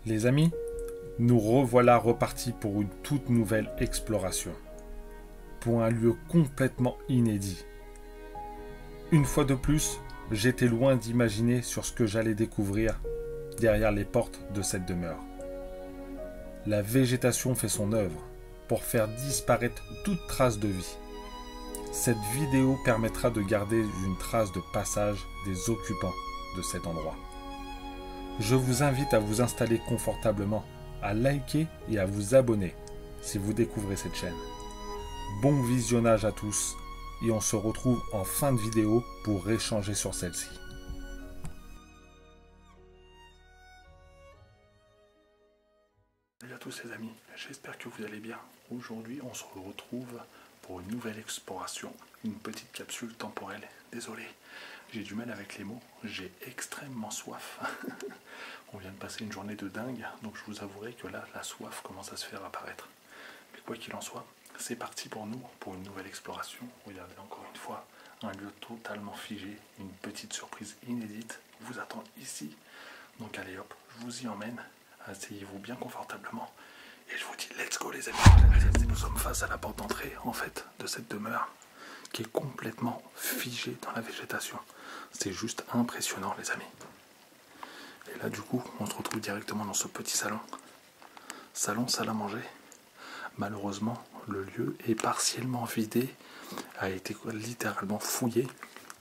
Les amis, nous revoilà repartis pour une toute nouvelle exploration, pour un lieu complètement inédit. Une fois de plus, j'étais loin d'imaginer sur ce que j'allais découvrir derrière les portes de cette demeure. La végétation fait son œuvre pour faire disparaître toute trace de vie. Cette vidéo permettra de garder une trace de passage des occupants de cet endroit. Je vous invite à vous installer confortablement, à liker et à vous abonner si vous découvrez cette chaîne. Bon visionnage à tous et on se retrouve en fin de vidéo pour échanger sur celle-ci. Salut à tous les amis, j'espère que vous allez bien. Aujourd'hui on se retrouve pour une nouvelle exploration, une petite capsule temporelle. Désolé, j'ai du mal avec les mots, j'ai extrêmement soif. On vient de passer une journée de dingue, donc je vous avouerai que là, la soif commence à se faire apparaître. Mais quoi qu'il en soit, c'est parti pour nous, pour une nouvelle exploration. Regardez encore une fois, un lieu totalement figé, une petite surprise inédite vous attend ici. Donc allez hop, je vous y emmène, asseyez-vous bien confortablement. Et je vous dis, let's go les amis. Nous sommes face à la porte d'entrée, en fait, de cette demeure, qui est complètement figée dans la végétation. C'est juste impressionnant les amis. Et là du coup, on se retrouve directement dans ce petit salon. Salon, salle à manger. Malheureusement, le lieu est partiellement vidé, a été littéralement fouillé,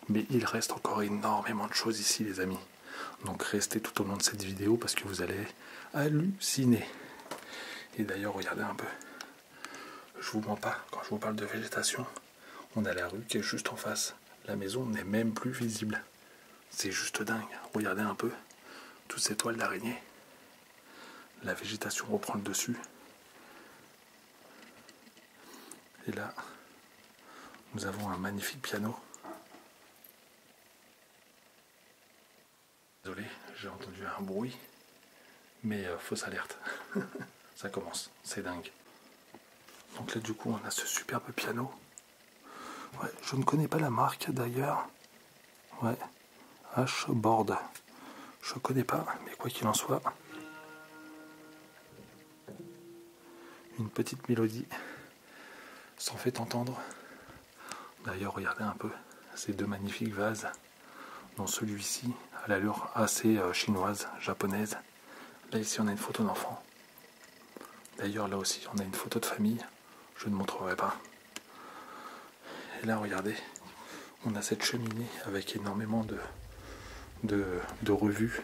mais il reste encore énormément de choses ici les amis. Donc restez tout au long de cette vidéo parce que vous allez halluciner. Et d'ailleurs, regardez un peu. Je vous mens pas, quand je vous parle de végétation, on a la rue qui est juste en face. La maison n'est même plus visible. C'est juste dingue. Regardez un peu. Toutes ces toiles d'araignée. La végétation reprend le dessus. Et là, nous avons un magnifique piano. Désolé, j'ai entendu un bruit, mais fausse alerte. Ça commence, c'est dingue. Donc là, du coup, on a ce superbe piano. Ouais, je ne connais pas la marque d'ailleurs. Ouais, H-Board. Je ne connais pas, mais quoi qu'il en soit, une petite mélodie s'en fait entendre. D'ailleurs, regardez un peu ces deux magnifiques vases, dont celui-ci a l'allure assez chinoise, japonaise. Là, ici, on a une photo d'enfant. D'ailleurs, là aussi, on a une photo de famille. Je ne montrerai pas. Et là, regardez, on a cette cheminée avec énormément de revues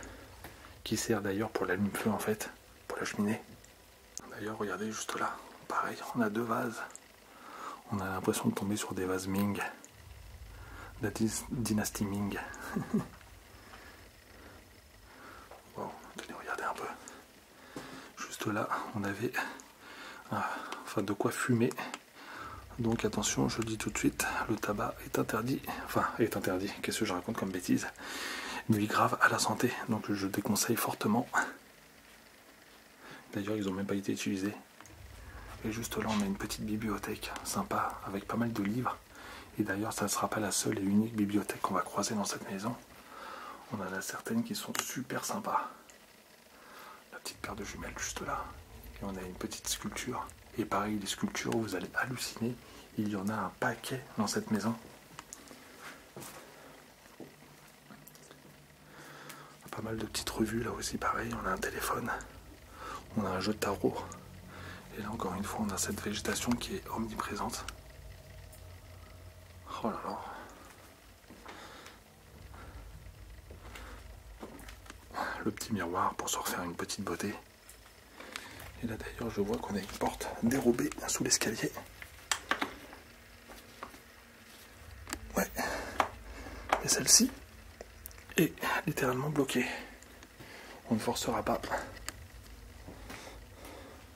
qui sert d'ailleurs pour l'allume-feu en fait, pour la cheminée. D'ailleurs, regardez juste là, pareil, on a deux vases. On a l'impression de tomber sur des vases Ming, la dynastie Ming. Wow, tenez, regardez un peu. Juste là, on avait de quoi fumer. Donc attention, je le dis tout de suite, le tabac est interdit. Enfin, est interdit, qu'est-ce que je raconte comme bêtise? Nuit grave à la santé, donc je déconseille fortement. D'ailleurs, ils n'ont même pas été utilisés. Et juste là, on a une petite bibliothèque sympa, avec pas mal de livres. Et d'ailleurs, ça ne sera pas la seule et unique bibliothèque qu'on va croiser dans cette maison. On en a certaines qui sont super sympas. La petite paire de jumelles juste là. Et on a une petite sculpture. Et pareil, les sculptures, vous allez halluciner. Il y en a un paquet dans cette maison. Pas mal de petites revues là aussi, pareil. On a un téléphone. On a un jeu de tarot. Et là, encore une fois, on a cette végétation qui est omniprésente. Oh là là. Le petit miroir pour se refaire une petite beauté. Et là d'ailleurs je vois qu'on a une porte dérobée sous l'escalier. Ouais. Et celle-ci est littéralement bloquée. On ne forcera pas.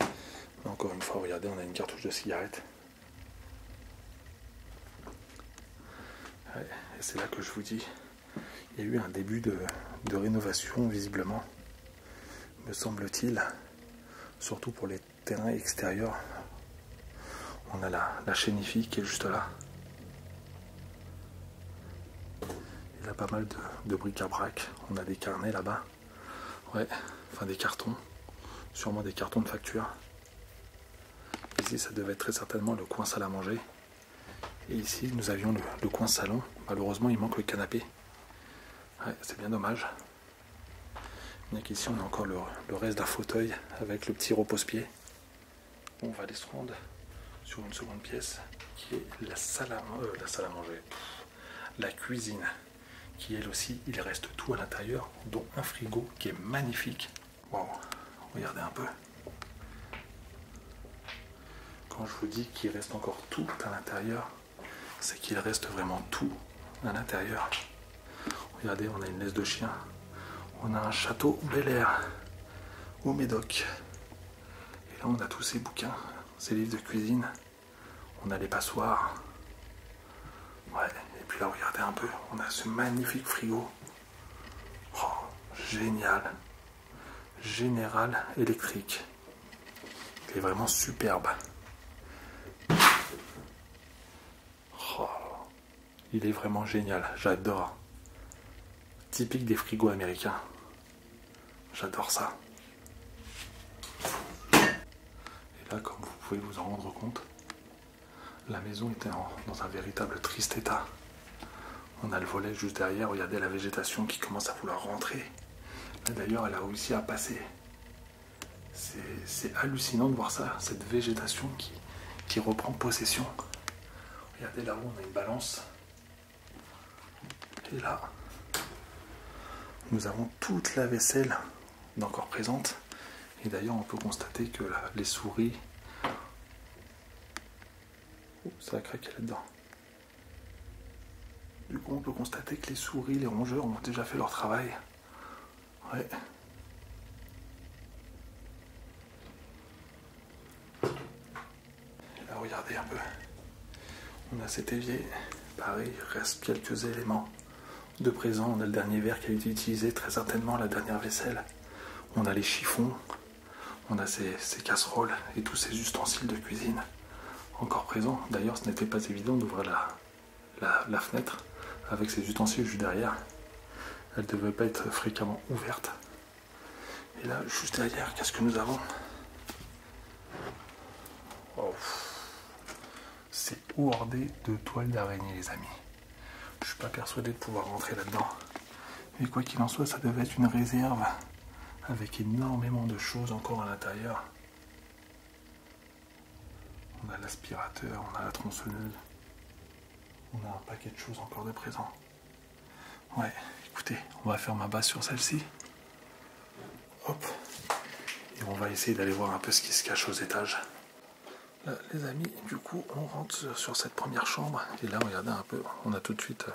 Mais encore une fois, regardez, on a une cartouche de cigarette. Ouais, et c'est là que je vous dis, il y a eu un début de rénovation visiblement, me semble-t-il. Surtout pour les terrains extérieurs. On a la chénifie qui est juste là. Il y a pas mal de bric-à-brac. On a des carnets là-bas. Ouais, enfin des cartons. sûrement des cartons de facture. Ici, ça devait être très certainement le coin salle à manger. Et ici, nous avions le coin salon. Malheureusement, il manque le canapé. Ouais, c'est bien dommage. Bien qu'ici, on a encore le reste d'un fauteuil avec le petit repose-pied. On va aller se rendre sur une seconde pièce qui est la salle à manger. La cuisine, qui elle aussi, il reste tout à l'intérieur, dont un frigo qui est magnifique. Wow, regardez un peu. Quand je vous dis qu'il reste encore tout à l'intérieur, c'est qu'il reste vraiment tout à l'intérieur. Regardez, on a une laisse de chien, on a un château Bel Air au Médoc. Et là, on a tous ces bouquins, ces livres de cuisine. On a les passoires. Ouais, et puis là, regardez un peu, on a ce magnifique frigo. Oh, génial. General Electric. Il est vraiment superbe. Oh, il est vraiment génial, j'adore. Typique des frigos américains. J'adore ça. Et là, comme vous pouvez vous en rendre compte, la maison était dans un véritable triste état. On a le volet juste derrière, regardez la végétation qui commence à vouloir rentrer. Là d'ailleurs, elle a réussi à passer. C'est hallucinant de voir ça, cette végétation qui reprend possession. Regardez là-haut, on a une balance. Et là, nous avons toute la vaisselle encore présente. Et d'ailleurs, on peut constater que les souris... Oh, ça a craqué là-dedans. Du coup, on peut constater que les souris, les rongeurs ont déjà fait leur travail. Ouais. Et là, regardez un peu. On a cet évier. Pareil, il reste quelques éléments de présent. On a le dernier verre qui a été utilisé, très certainement la dernière vaisselle. On a les chiffons. On a ces casseroles et tous ces ustensiles de cuisine encore présents. D'ailleurs, ce n'était pas évident d'ouvrir la fenêtre avec ces ustensiles juste derrière. Elle ne devait pas être fréquemment ouverte. Et là, juste derrière, qu'est-ce que nous avons? Oh. C'est ourdé de toiles d'araignée, les amis. Je ne suis pas persuadé de pouvoir rentrer là-dedans. Mais quoi qu'il en soit, ça devait être une réserve avec énormément de choses encore à l'intérieur. On a l'aspirateur, on a la tronçonneuse. On a un paquet de choses encore de présent. Ouais, écoutez, on va faire ma base sur celle-ci. Hop. Et on va essayer d'aller voir un peu ce qui se cache aux étages. Là, les amis, du coup, on rentre sur cette première chambre. Et là, regardez un peu, on a tout de suite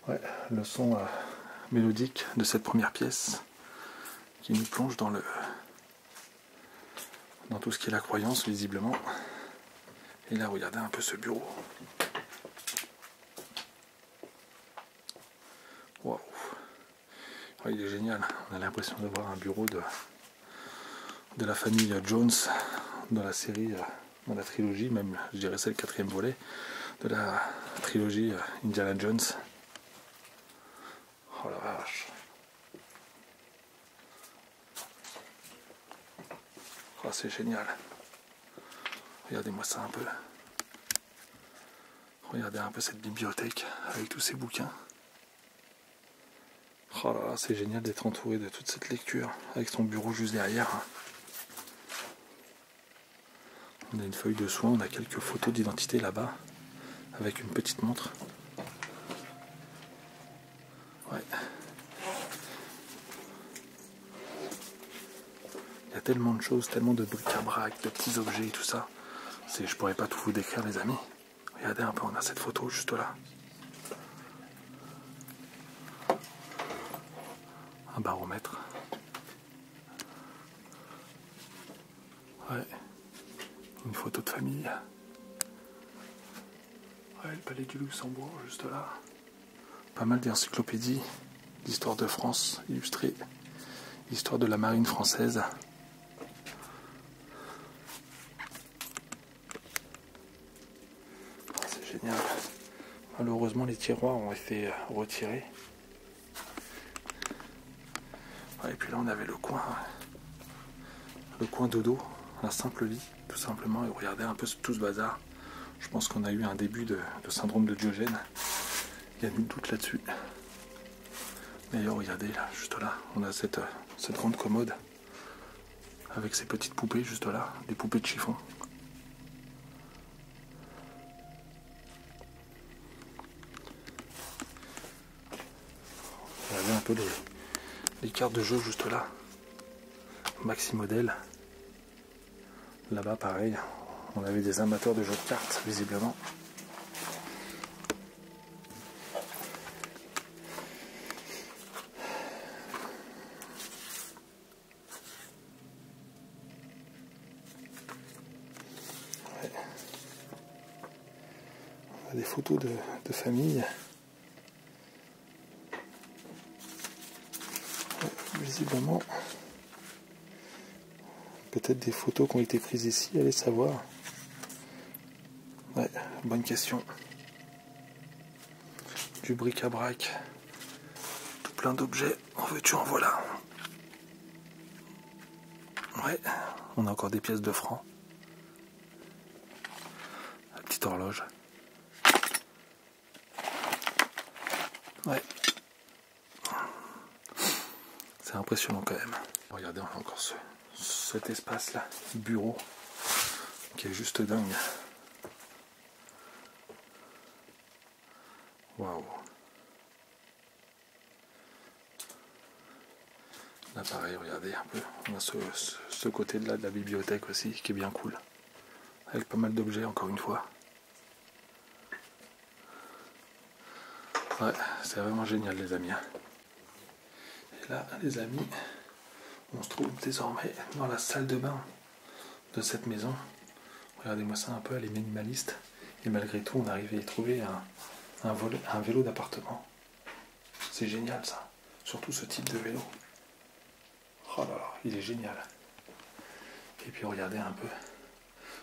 le son mélodique de cette première pièce qui nous plonge dans tout ce qui est la croyance, visiblement. Et là, regardez un peu ce bureau. Waouh! Ouais, il est génial. On a l'impression d'avoir un bureau de la famille Jones dans la série, dans la trilogie, même je dirais c'est le 4e volet de la trilogie Indiana Jones. Oh la vache! Oh, c'est génial. Regardez-moi ça un peu. Regardez un peu cette bibliothèque avec tous ces bouquins. Oh là là, c'est génial d'être entouré de toute cette lecture avec son bureau juste derrière. On a une feuille de soin, on a quelques photos d'identité là-bas avec une petite montre. Ouais. Il y a tellement de choses, tellement de bric-à-brac, de petits objets et tout ça. Je pourrais pas tout vous décrire, les amis. Regardez un peu, on a cette photo juste là. Un baromètre. Ouais. Une photo de famille. Ouais, le palais du Luxembourg, juste là. Pas mal d'encyclopédies, d'histoire de France illustrées, histoire de la marine française. Oh, c'est génial. Malheureusement, les tiroirs ont été retirés. Ouais, et puis là, on avait le coin le coin dodo, un simple lit, tout simplement, et regardez un peu tout ce bazar. Je pense qu'on a eu un début de syndrome de Diogène. Il y a nul doute là-dessus. D'ailleurs, regardez, là, juste là, on a cette grande commode avec ces petites poupées, juste là, des poupées de chiffon. Regardez un peu les cartes de jeu, juste là. Maxi modèle. Là-bas, pareil, on avait des amateurs de jeux de cartes, visiblement. Ouais. On a des photos de famille. Ouais, visiblement, peut-être des photos qui ont été prises ici, allez savoir. Ouais, bonne question. Du bric-à-brac, tout plein d'objets, en veux-tu, en voilà. Ouais, on a encore des pièces de francs. La petite horloge. Ouais. C'est impressionnant quand même. Regardez, on a encore cet espace-là, bureau, qui est juste dingue. Waouh. Là pareil, regardez un peu. On a ce côté-là de la bibliothèque aussi, qui est bien cool. Avec pas mal d'objets, encore une fois. Ouais, c'est vraiment génial, les amis. Et là, les amis, on se trouve désormais dans la salle de bain de cette maison. Regardez-moi ça un peu, elle est minimaliste. Et malgré tout, on arrive à y trouver un vélo d'appartement. C'est génial, ça. Surtout ce type de vélo. Oh là là, il est génial. Et puis regardez un peu.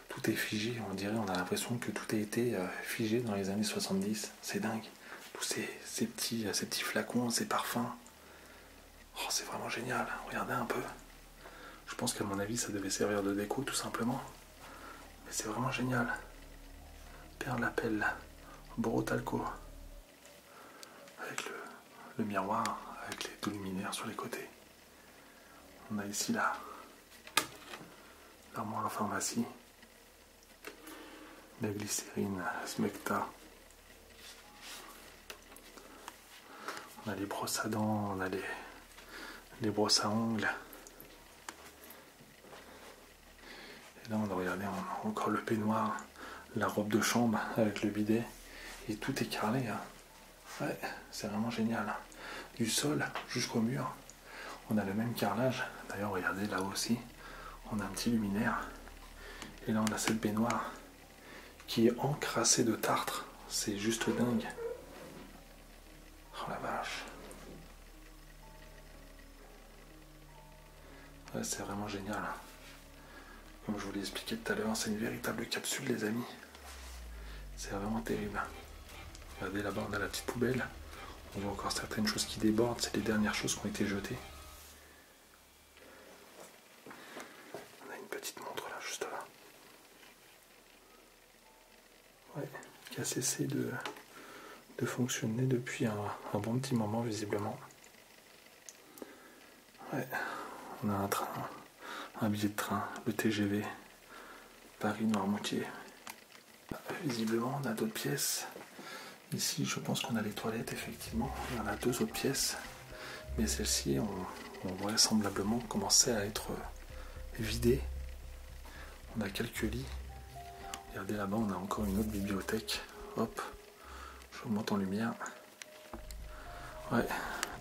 Tout est figé, on a l'impression que tout a été figé dans les années 70. C'est dingue. Tous ces petits flacons, ces parfums. Oh, c'est vraiment génial. Regardez un peu. Je pense qu'à mon avis, ça devait servir de déco, tout simplement. Mais c'est vraiment génial. Perle Lapelle, Borotalco. Avec le miroir, avec les deux luminaires sur les côtés. On a ici l'armoire en pharmacie. La glycérine, Smecta. On a les brosses à dents, on a les brosses à ongles. Et là, on a regardé encore le peignoir, la robe de chambre avec le bidet. Et tout est carrelé. Hein. Ouais, c'est vraiment génial. Du sol jusqu'au mur, on a le même carrelage. D'ailleurs, regardez là aussi, on a un petit luminaire. Et là, on a cette baignoire qui est encrassée de tartre. C'est juste dingue. Oh la vache. Ouais, c'est vraiment génial. Comme je vous l'ai expliqué tout à l'heure, c'est une véritable capsule, les amis. C'est vraiment terrible. Regardez là-bas, on a la petite poubelle. On voit encore certaines choses qui débordent. C'est les dernières choses qui ont été jetées. On a une petite montre là, juste là. Ouais, qui a cessé de fonctionner depuis un bon petit moment, visiblement. Ouais, on a un train, un billet de train, le TGV, Paris-Noirmoutier. Visiblement, on a d'autres pièces. Ici, je pense qu'on a les toilettes, effectivement. Il y en a deux autres pièces. Mais celles-ci ont vraisemblablement commencé à être vidées. On a quelques lits. Regardez là-bas, on a encore une autre bibliothèque. Hop, je vous monte en lumière. Ouais,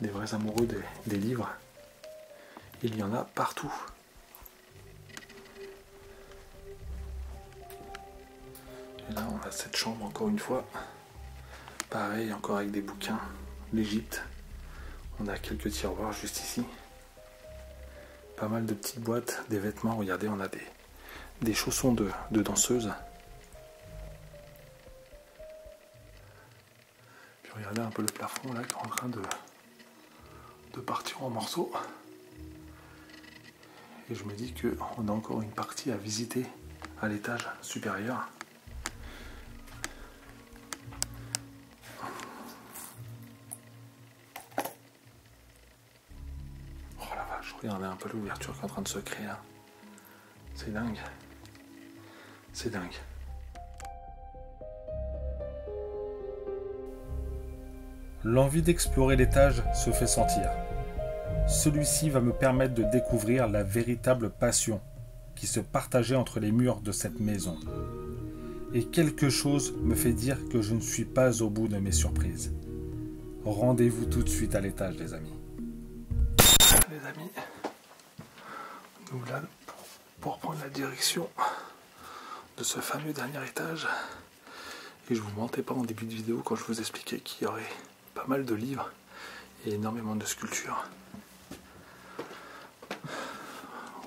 des vrais amoureux des livres. Il y en a partout. Et là, on a cette chambre, encore une fois. Pareil, encore avec des bouquins. L'Égypte. On a quelques tiroirs juste ici. Pas mal de petites boîtes, des vêtements. Regardez, on a des chaussons de danseuse. Puis regardez un peu le plafond là qui est en train de partir en morceaux. Et je me dis qu'on a encore une partie à visiter à l'étage supérieur. Oh la vache, regardez un peu l'ouverture qui est en train de se créer là. C'est dingue. C'est dingue. L'envie d'explorer l'étage se fait sentir. Celui-ci va me permettre de découvrir la véritable passion qui se partageait entre les murs de cette maison. Et quelque chose me fait dire que je ne suis pas au bout de mes surprises. Rendez-vous tout de suite à l'étage, les amis. Les amis, nous voilà pour prendre la direction de ce fameux dernier étage. Et je vous mentais pas en début de vidéo quand je vous expliquais qu'il y aurait pas mal de livres et énormément de sculptures.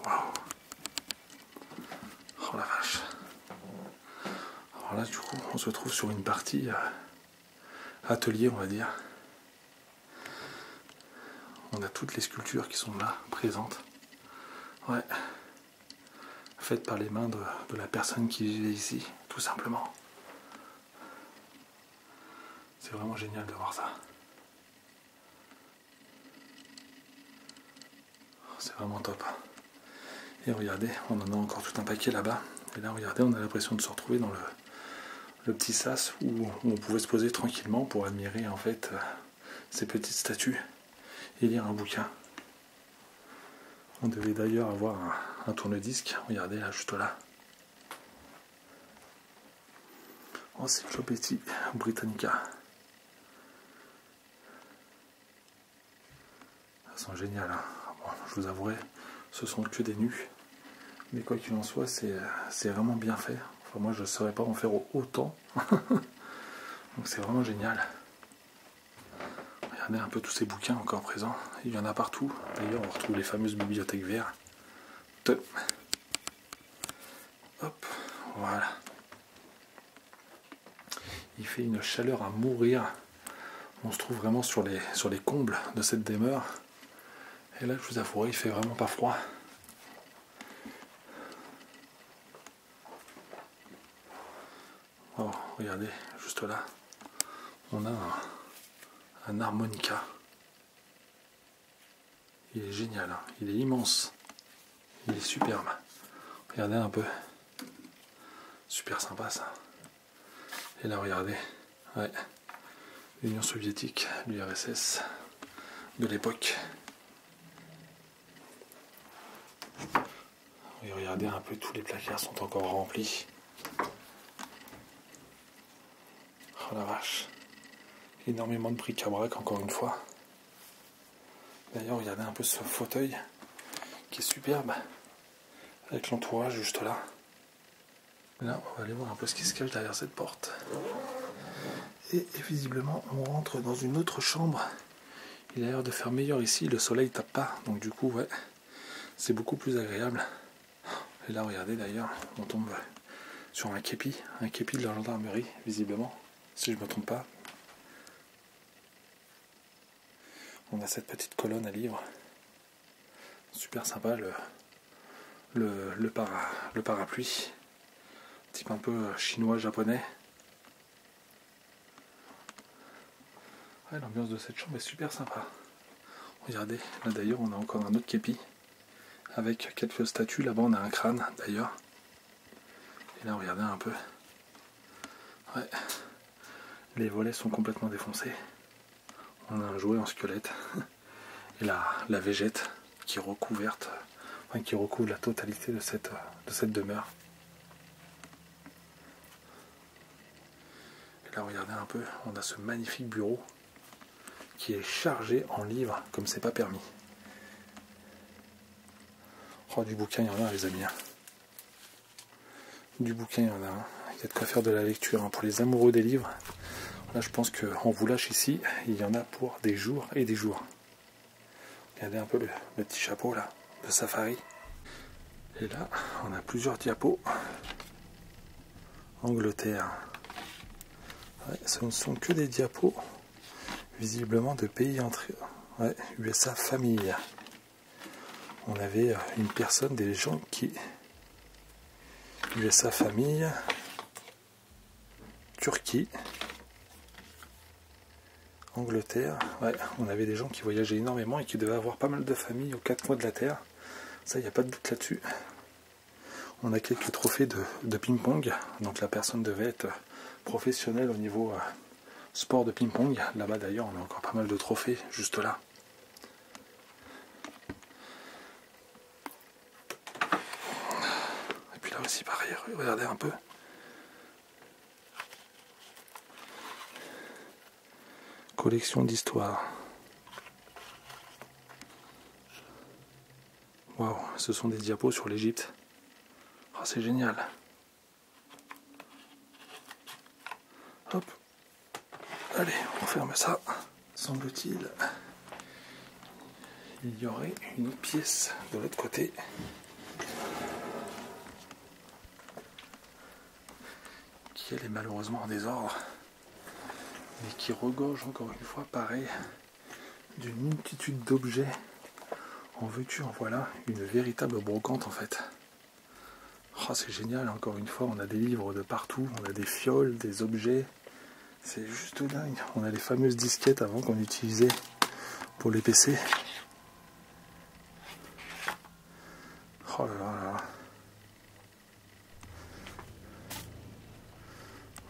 Waouh! Oh la vache! Alors là, du coup, on se trouve sur une partie atelier, on va dire. On a toutes les sculptures qui sont là, présentes. Ouais. Faites par les mains de la personne qui vivait ici, tout simplement. C'est vraiment génial de voir ça. C'est vraiment top. Et regardez, on en a encore tout un paquet là-bas. Et là, regardez, on a l'impression de se retrouver dans le petit sas où on pouvait se poser tranquillement pour admirer en fait ces petites statues et lire un bouquin. On devait d'ailleurs avoir un tourne-disque. Regardez là, juste là. Encyclopédie Britannica. Elles sont géniales. Hein. Bon, je vous avouerai, ce sont que des nus. Mais quoi qu'il en soit, c'est vraiment bien fait. Enfin, moi, je ne saurais pas en faire autant. Donc c'est vraiment génial. Regardez un peu tous ces bouquins encore présents. Il y en a partout. D'ailleurs, on retrouve les fameuses bibliothèques vertes. Hop, voilà. Il fait une chaleur à mourir. On se trouve vraiment sur les combles de cette demeure. Et là, je vous avouerai, il fait vraiment pas froid. Oh, regardez, juste là, on a un harmonica. Il est génial, hein. Il est immense. Il est superbe. Regardez un peu. Super sympa ça. Et là, regardez. Ouais. L'Union soviétique, l'URSS de l'époque. Et regardez un peu, tous les placards sont encore remplis. Oh la vache. Énormément de bric-à-brac encore une fois. D'ailleurs, regardez un peu ce fauteuil qui est superbe. Avec l'entourage juste là. Là, on va aller voir un peu ce qui se cache derrière cette porte. Et visiblement, on rentre dans une autre chambre. Il a l'air de faire meilleur ici, le soleil tape pas. Donc du coup, ouais, c'est beaucoup plus agréable. Et là, regardez d'ailleurs, on tombe sur un képi de la gendarmerie, visiblement, si je ne me trompe pas. On a cette petite colonne à livres. Super sympa, le parapluie. Type un peu chinois-japonais. Ouais, l'ambiance de cette chambre est super sympa. Regardez, là d'ailleurs, on a encore un autre képi. Avec quelques statues, là-bas on a un crâne d'ailleurs. Et là regardez un peu. Ouais. Les volets sont complètement défoncés. On a un jouet en squelette. Et la végète qui est recouverte, enfin, qui recouvre la totalité de cette demeure. Et là regardez un peu, on a ce magnifique bureau qui est chargé en livres comme c'est pas permis. Oh, du bouquin, il y en a, les amis. Du bouquin, il y en a. Il y a de quoi faire de la lecture. Hein. Pour les amoureux des livres, là, je pense qu'on vous lâche ici. Il y en a pour des jours et des jours. Regardez un peu le petit chapeau, là, de safari. Et là, on a plusieurs diapos. Angleterre. Ouais, ce ne sont que des diapos, visiblement, de pays entrés. Ouais, USA famille. on avait une personne, des gens qui vivaient sa famille, Turquie, Angleterre. Ouais, on avait des gens qui voyageaient énormément et qui devaient avoir pas mal de familles aux quatre coins de la Terre. Ça, il n'y a pas de doute là-dessus. On a quelques trophées de ping-pong. Donc la personne devait être professionnelle au niveau sport de ping-pong. Là-bas d'ailleurs, on a encore pas mal de trophées juste là. Et puis là aussi, pareil, regardez un peu. Collection d'histoire. Waouh, ce sont des diapos sur l'Égypte. Oh, c'est génial. Hop. Allez, on ferme ça. Semble-t-il, il y aurait une autre pièce de l'autre côté. Qui elle est malheureusement en désordre. Mais qui regorge encore une fois, pareil, d'une multitude d'objets. En veux-tu, en voilà, une véritable brocante en fait. Oh, c'est génial, encore une fois, on a des livres de partout, on a des fioles, des objets. C'est juste dingue. On a les fameuses disquettes avant qu'on utilisait pour les PC. Oh là là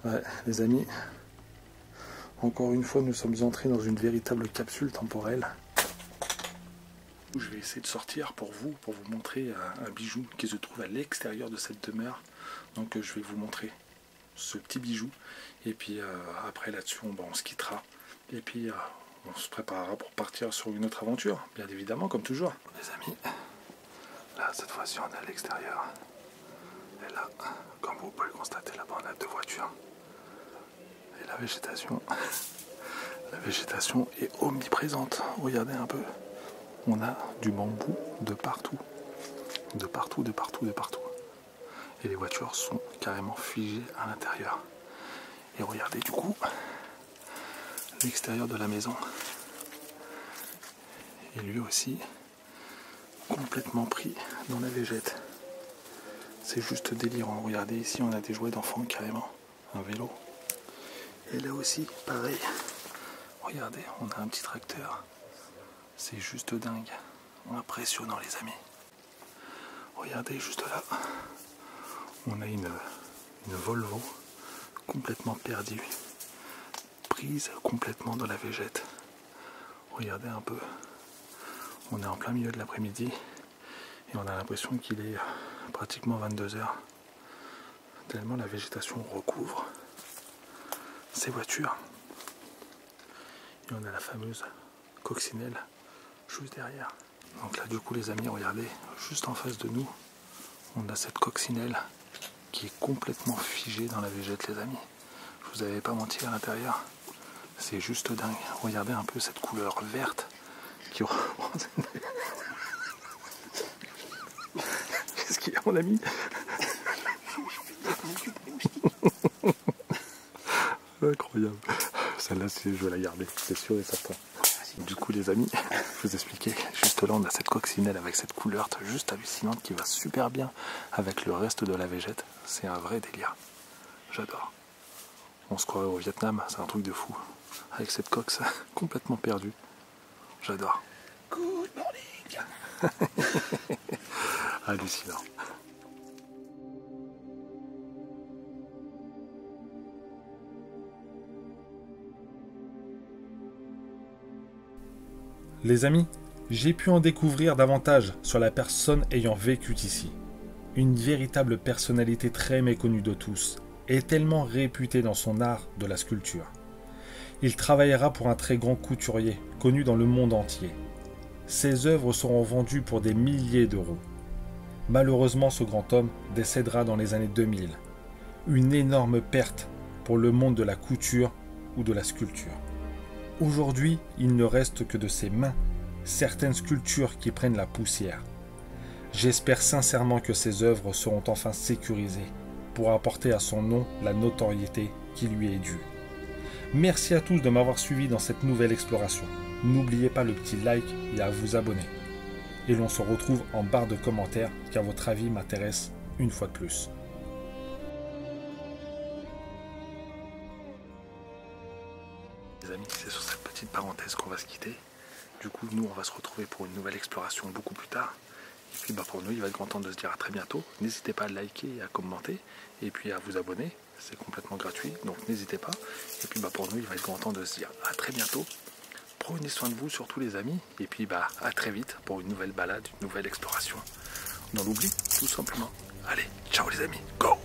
là. Ouais, les amis. Encore une fois, nous sommes entrés dans une véritable capsule temporelle. Je vais essayer de sortir pour vous montrer un bijou qui se trouve à l'extérieur de cette demeure. Donc je vais vous montrer ce petit bijou. Et puis après là-dessus, on se quittera. Et puis on se préparera pour partir sur une autre aventure, bien évidemment, comme toujours. Les amis, là, cette fois-ci, on est à l'extérieur. Et là, comme vous pouvez le constater, là-bas, on a deux voitures. Et la végétation est omniprésente. Regardez un peu. On a du bambou de partout. De partout, de partout, de partout. Et les voitures sont carrément figées à l'intérieur. Et regardez du coup l'extérieur de la maison. Et lui aussi complètement pris dans la végète. C'est juste délirant. Regardez ici, on a des jouets d'enfants carrément. Un vélo. Et là aussi, pareil. Regardez, on a un petit tracteur. C'est juste dingue. Impressionnant, les amis. Regardez juste là. On a une Volvo complètement perdue. Prise complètement dans la végète. Regardez un peu. On est en plein milieu de l'après-midi. Et on a l'impression qu'il est pratiquement 22 h. Tellement la végétation recouvre ces voitures. Et on a la fameuse coccinelle juste derrière. Donc là du coup les amis, regardez, juste en face de nous, on a cette coccinelle qui est complètement figée dans la végète, les amis. Je vous avais pas menti, à l'intérieur. C'est juste dingue. Regardez un peu cette couleur verte qui Qu'est-ce qu'il y a, mon ami? Incroyable. Celle-là, je vais la garder, c'est sûr et certain. Du coup, les amis, je vous expliquais, juste là, on a cette coccinelle avec cette couleur juste hallucinante qui va super bien avec le reste de la végète. C'est un vrai délire. J'adore. On se croirait au Vietnam, c'est un truc de fou. Avec cette coque complètement perdue. J'adore. Good morning. Hallucinant. Les amis, j'ai pu en découvrir davantage sur la personne ayant vécu ici. Une véritable personnalité très méconnue de tous et tellement réputé dans son art de la sculpture. Il travaillera pour un très grand couturier, connu dans le monde entier. Ses œuvres seront vendues pour des milliers d'euros. Malheureusement, ce grand homme décédera dans les années 2000. Une énorme perte pour le monde de la couture ou de la sculpture. Aujourd'hui, il ne reste que de ses mains certaines sculptures qui prennent la poussière. J'espère sincèrement que ses œuvres seront enfin sécurisées pour apporter à son nom la notoriété qui lui est due. Merci à tous de m'avoir suivi dans cette nouvelle exploration. N'oubliez pas le petit like et à vous abonner. et l'on se retrouve en barre de commentaires car votre avis m'intéresse une fois de plus. Les amis, c'est sur cette petite parenthèse qu'on va se quitter. Du coup, nous, on va se retrouver pour une nouvelle exploration beaucoup plus tard. Et puis pour nous, il va être grand temps de se dire à très bientôt. N'hésitez pas à liker et à commenter. Et puis à vous abonner. C'est complètement gratuit, donc n'hésitez pas. Et puis pour nous, il va être grand temps de se dire à très bientôt. Prenez soin de vous, surtout les amis. Et puis à très vite pour une nouvelle balade, une nouvelle exploration. Dans l'oubli, tout simplement. Allez, ciao les amis, go!